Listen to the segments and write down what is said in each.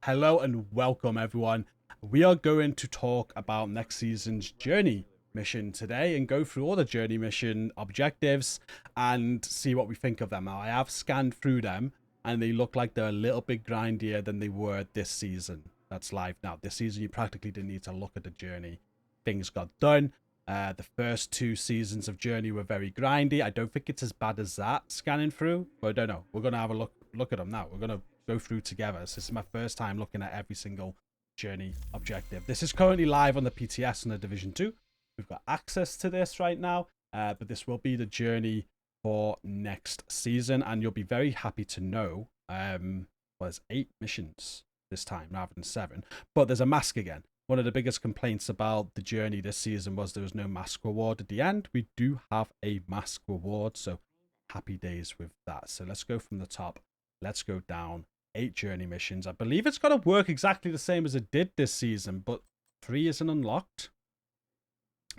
Hello and welcome everyone. We are going to talk about next season's journey mission today and go through all the journey mission objectives and see what we think of them. Now, I have scanned through them and they look like they're a little bit grindier than they were this season. That's live now. This season you practically didn't need to look at the journey. Things got done. The first two seasons of Journey were very grindy. I don't think it's as bad as that scanning through, but I don't know. We're gonna have a look at them now. We're gonna go through together. So this is my first time looking at every single journey objective. This is currently live on the PTS and the Division 2. We've got access to this right now, but this will be the journey for next season, and you'll be very happy to know there's 8 missions this time rather than 7, but there's a mask again. One of the biggest complaints about the journey this season was there was no mask reward at the end. We do have a mask reward, so happy days with that. So let's go from the top. Let's go down 8 journey missions. I believe it's going to work exactly the same as it did this season, but 3 isn't unlocked.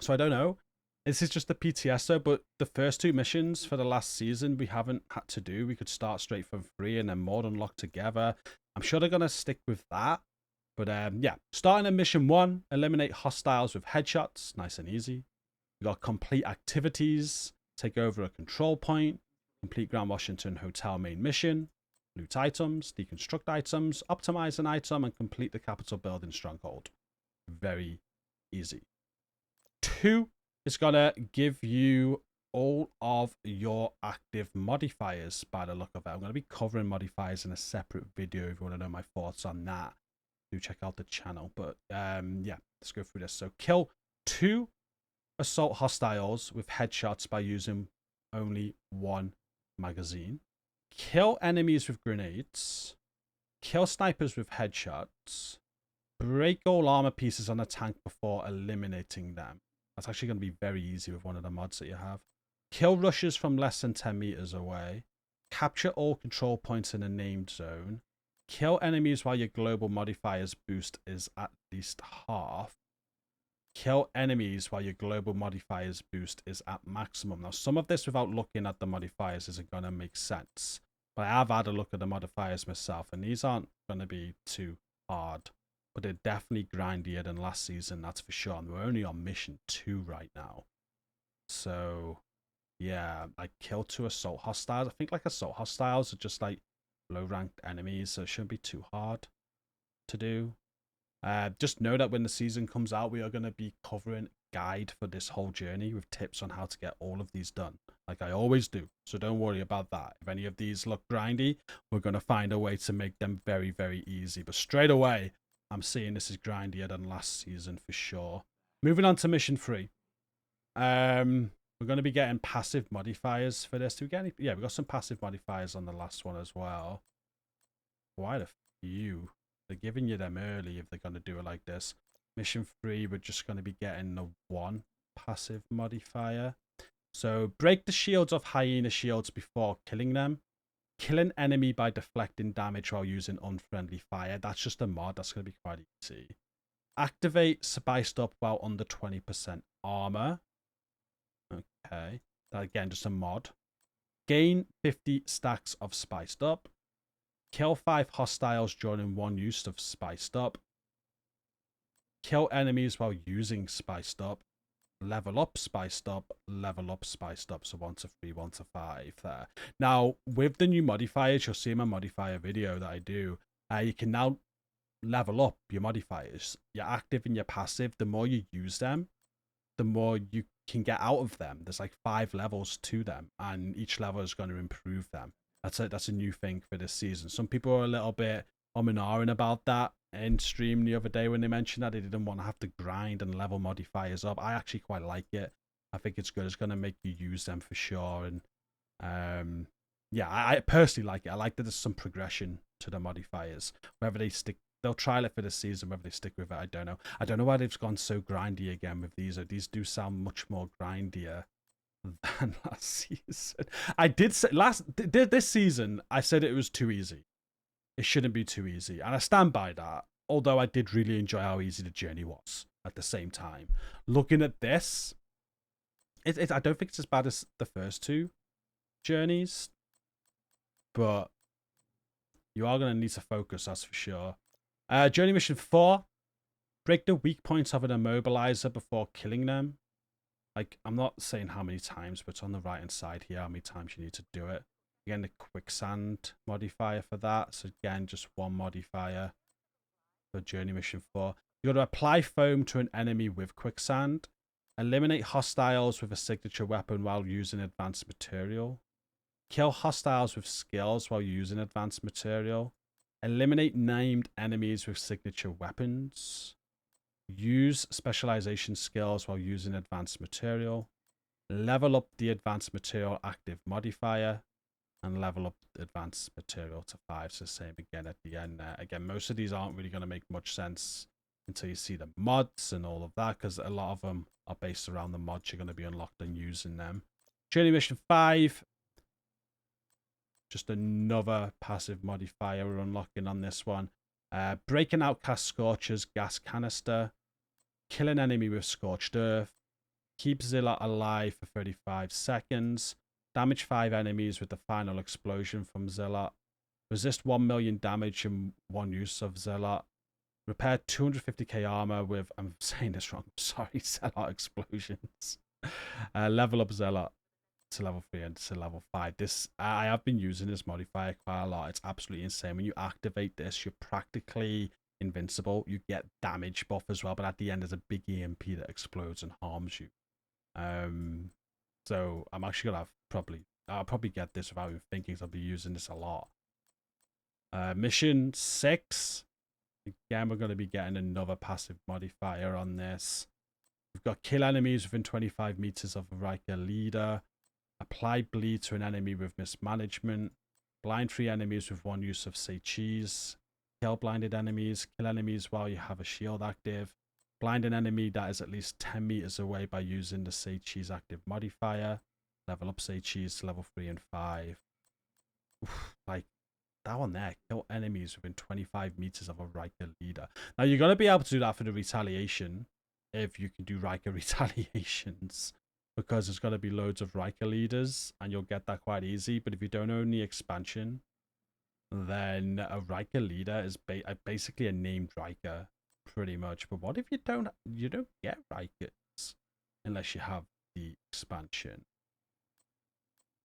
So I don't know. This is just the PTS though, but the first 2 missions for the last season we haven't had to do. We could start straight from 3 and then more unlocked together. I'm sure they're going to stick with that. But yeah, starting at mission 1, eliminate hostiles with headshots. Nice and easy. We got complete activities, take over a control point, complete Grand Washington Hotel main mission, loot items, deconstruct items, optimize an item, and complete the Capitol building stronghold. Very easy. 2 is going to give you all of your active modifiers by the look of it. I'm going to be covering modifiers in a separate video if you want to know my thoughts on that. Do check out the channel. But yeah, let's go through this. So kill 2 assault hostiles with headshots by using only 1 magazine. Kill enemies with grenades. Kill snipers with headshots. Break all armor pieces on a tank before eliminating them. That's actually going to be very easy with one of the mods that you have. Kill rushers from less than 10 meters away. Capture all control points in a named zone. Kill enemies while your global modifiers boost is at least half. Kill enemies while your global modifiers boost is at maximum. Now, some of this without looking at the modifiers isn't going to make sense. But I have had a look at the modifiers myself, and these aren't going to be too hard. But they're definitely grindier than last season, that's for sure. And we're only on mission 2 right now. So, yeah, I killed 2 assault hostiles. I think like assault hostiles are just like low-ranked enemies, so it shouldn't be too hard to do. Just know that when the season comes out, we are going to be covering a guide for this whole journey with tips on how to get all of these done, like I always do. So don't worry about that. If any of these look grindy, we're going to find a way to make them very, very easy. But straight away, I'm seeing this is grindier than last season for sure. Moving on to mission 3. We're going to be getting passive modifiers for this. Do we get any? Yeah, we got some passive modifiers on the last one as well. Quite a few. They're giving you them early if they're going to do it like this. Mission 3, we're just going to be getting the 1 passive modifier. So break the shields of hyena shields before killing them. Kill an enemy by deflecting damage while using unfriendly fire. That's just a mod. That's going to be quite easy. Activate spiced up while under 20% armor. Okay. That again, just a mod. Gain 50 stacks of spiced up. Kill 5 hostiles during 1 use of spiced up. Kill enemies while using spiced up. Level up spiced up. Level up spiced up. So 1 to 3, 1 to 5 there. Now, with the new modifiers, you'll see in my modifier video that I do. You can now level up your modifiers. Your active and your passive. The more you use them, the more you can get out of them. There's like 5 levels to them, and each level is going to improve them. That's a new thing for this season. Some people are a little bit and ahhing about that in stream the other day when they mentioned that they didn't want to have to grind and level modifiers up. I actually quite like it. I think it's good. It's going to make you use them for sure. And yeah, I personally like it. I like that there's some progression to the modifiers. Whether they stick, they'll trial it for this season. Whether they stick with it, I don't know. I don't know why they've gone so grindy again with these. These do sound much more grindier than last season. I did say this season I said it was too easy. It shouldn't be too easy, and I stand by that. Although I did really enjoy how easy the journey was at the same time. Looking at this, I don't think it's as bad as the first 2 journeys, but you are going to need to focus, that's for sure. Journey mission 4. Break the weak points of an immobilizer before killing them. Like, I'm not saying how many times, but it's on the right hand side here how many times you need to do it. Again, the quicksand modifier for that. So again, just one modifier for Journey mission 4. You got to apply foam to an enemy with quicksand. Eliminate hostiles with a signature weapon while using advanced material. Kill hostiles with skills while using advanced material. Eliminate named enemies with signature weapons. Use specialization skills while using advanced material. Level up the advanced material active modifier. And level up the advanced material to 5. So same again at the end there. Again, most of these aren't really going to make much sense until you see the mods and all of that, because a lot of them are based around the mods you're going to be unlocked and using them. Journey mission 5. Just another passive modifier we're unlocking on this one. Break an outcast Scorcher's gas canister. Kill an enemy with Scorched Earth. Keep Zilla alive for 35 seconds. Damage 5 enemies with the final explosion from Zilla. Resist 1 million damage in one use of Zilla. Repair 250k armor with, I'm saying this wrong, sorry, Zilla explosions. Level up Zilla to level 3 and to level 5. This, I have been using this modifier quite a lot. It's absolutely insane. When you activate this, you're practically invincible. You get damage buff as well, but at the end there's a big EMP that explodes and harms you. So I'm actually gonna I'll probably get this without even thinking, so I'll be using this a lot. Mission 6. Again, we're gonna be getting another passive modifier on this. We've got kill enemies within 25 meters of a Riker leader. Apply bleed to an enemy with mismanagement. Blind 3 enemies with one use of say cheese. Kill blinded enemies. Kill enemies while you have a shield active. Blind an enemy that is at least 10 meters away by using the say cheese active modifier. Level up say cheese to level 3 and 5. Oof, like that one there. Kill enemies within 25 meters of a Riker leader. Now you're going to be able to do that for the retaliation if you can do Riker retaliations, because there's going to be loads of Riker leaders and you'll get that quite easy. But if you don't own the expansion, then a Riker leader is basically a named Riker, pretty much. But what if you don't get Rikers unless you have the expansion?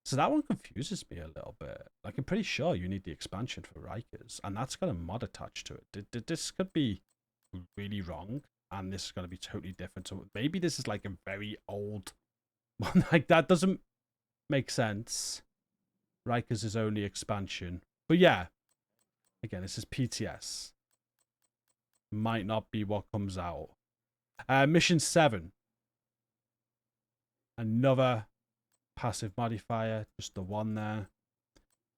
So that one confuses me a little bit. Like, I'm pretty sure you need the expansion for Rikers, and that's got a mod attached to it. This could be really wrong, and this is going to be totally different. So maybe this is like a very old one. Like, that doesn't make sense. Rikers is only expansion. But yeah, again, this is PTS. Might not be what comes out. Mission 7. Another passive modifier, just the one there.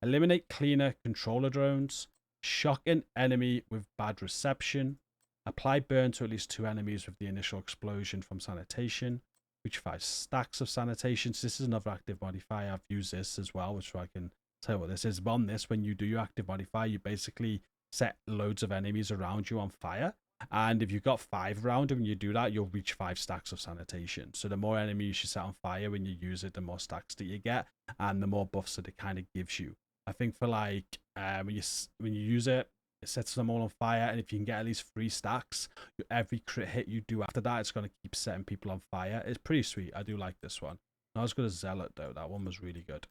Eliminate cleaner controller drones. Shock an enemy with bad reception. Apply burn to at least 2 enemies with the initial explosion from sanitation. Reach 5 stacks of sanitation. So this is another active modifier. I've used this as well, which I can tell you what this is. On this, when you do your active modifier, you basically set loads of enemies around you on fire. And if you've got 5 around and you do that, you'll reach 5 stacks of sanitation. So the more enemies you set on fire when you use it, the more stacks that you get, and the more buffs that it kind of gives you. I think for like when you use it, it sets them all on fire, and if you can get at least 3 stacks, every crit hit you do after that, it's going to keep setting people on fire. It's pretty sweet. I do like this one. Not as good as Zealot though. That one was really good.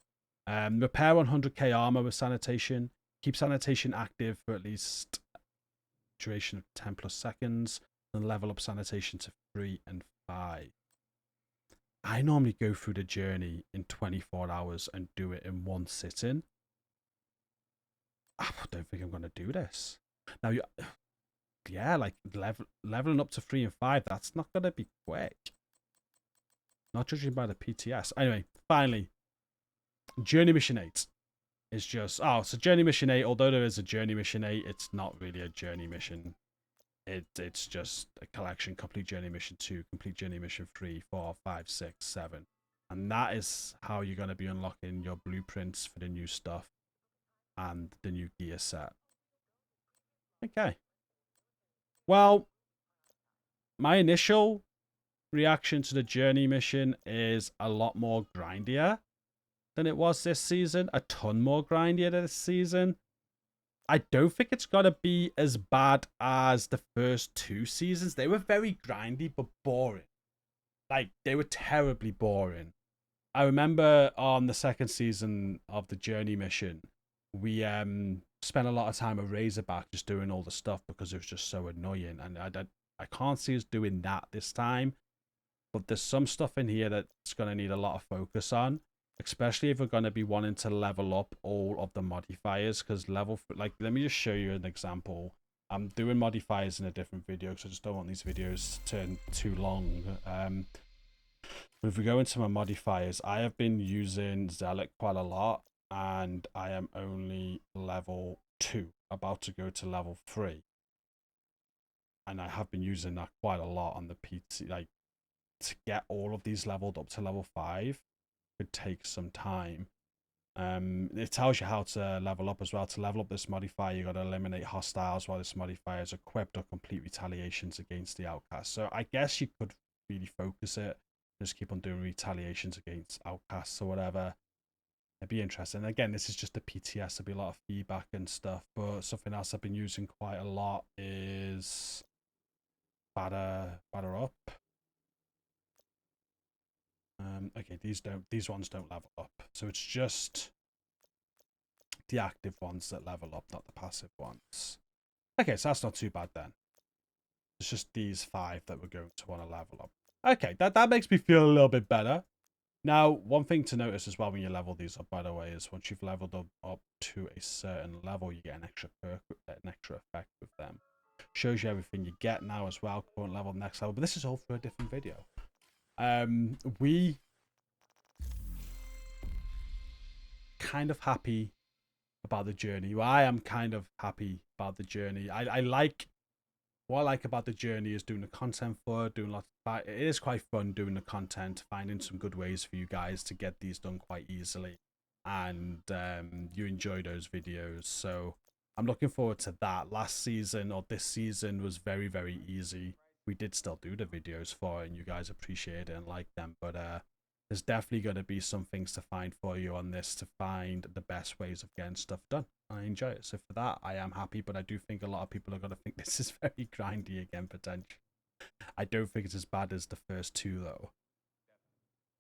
Repair 100k armor with sanitation. Keep sanitation active for at least duration of 10 plus seconds, and level up sanitation to 3 and 5. I normally go through the journey in 24 hours and do it in one sitting. I don't think I'm going to do this. Now, yeah, like leveling up to 3 and 5, that's not going to be quick. Not judging by the PTS. Anyway, finally, Journey Mission 8. It's just, so Journey Mission 8, although there is a Journey Mission 8, it's not really a Journey Mission. It's just a collection. Complete Journey Mission 2, Complete Journey Mission 3, 4, 5, 6, 7. And that is how you're going to be unlocking your blueprints for the new stuff and the new gear set. Okay. Well, my initial reaction to the Journey Mission is a lot more grindier than it was this season. A ton more grindier this season. I don't think it's gonna be as bad as the first 2 seasons. They were very grindy but boring. Like, they were terribly boring. I remember on the second season of the Journey mission, we spent a lot of time at Razorback just doing all the stuff because it was just so annoying, and I can't see us doing that this time. But there's some stuff in here that's gonna need a lot of focus on, especially if we're gonna be wanting to level up all of the modifiers. Because like, let me just show you an example. I'm doing modifiers in a different video because I just don't want these videos to turn too long. But if we go into my modifiers, I have been using Zealot quite a lot, and I am only level 2, about to go to level 3. And I have been using that quite a lot on the PC. Like, to get all of these leveled up to level 5 could take some time. It tells you how to level up as well. To level up this modifier, you got to eliminate hostiles while this modifier is equipped or complete retaliations against the outcast. So I guess you could really focus it, just keep on doing retaliations against outcasts or whatever. It'd be interesting. Again, this is just a PTS. There'll be a lot of feedback and stuff. But something else I've been using quite a lot is batter up. Okay, these ones don't level up. So it's just the active ones that level up, not the passive ones. Okay, so that's not too bad then. It's just these 5 that we're going to want to level up. Okay, that makes me feel a little bit better. Now, one thing to notice as well when you level these up, by the way, is once you've leveled up to a certain level, you get an extra perk, an extra effect with them. Shows you everything you get now as well, current level, next level. But this is all for a different video. We kind of happy about the journey. Well, I am kind of happy about the journey. I like what I like about the journey is doing the content for it, doing lots of, it is quite fun doing the content, finding some good ways for you guys to get these done quite easily, and you enjoy those videos. So I'm looking forward to that. Last season or this season was very, very easy. We did still do the videos for it, and you guys appreciate it and like them, but there's definitely going to be some things to find for you on this to find the best ways of getting stuff done. I enjoy it. So for that, I am happy, but I do think a lot of people are going to think this is very grindy again, potentially. I don't think it's as bad as the first 2, though.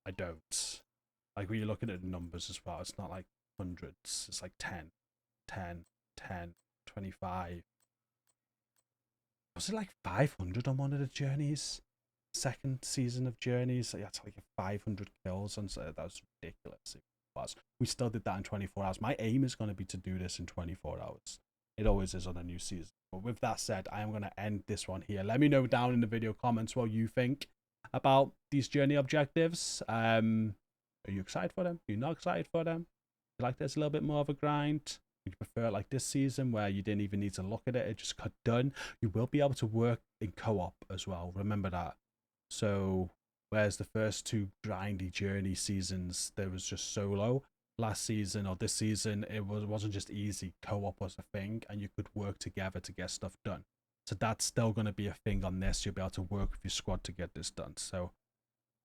I don't. Like, when you're looking at the numbers as well, it's not like hundreds. It's like 10, 10, 10, 25. Was it like 500 on one of the journeys? Second season of Journeys, you had to like 500 kills, and so that was ridiculous. It was. We still did that in 24 hours. My aim is going to be to do this in 24 hours. It always is on a new season. But with that said, I am going to end this one here. Let me know down in the video comments what you think about these journey objectives. Are you excited for them? Are you not excited for them? You like there's a little bit more of a grind? Would you prefer it like this season where you didn't even need to look at it? It just got done. You will be able to work in co-op as well. Remember that. So whereas the first 2 grindy journey seasons, there was just solo. Last season or this season, it wasn't just easy. Co-op was a thing, and you could work together to get stuff done. So that's still going to be a thing on this. You'll be able to work with your squad to get this done. So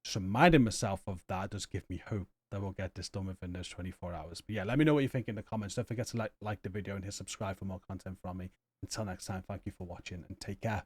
just reminding myself of that does give me hope that we'll get this done within those 24 hours. But yeah, let me know what you think in the comments. Don't forget to like the video and hit subscribe for more content from me. Until next time, thank you for watching and take care.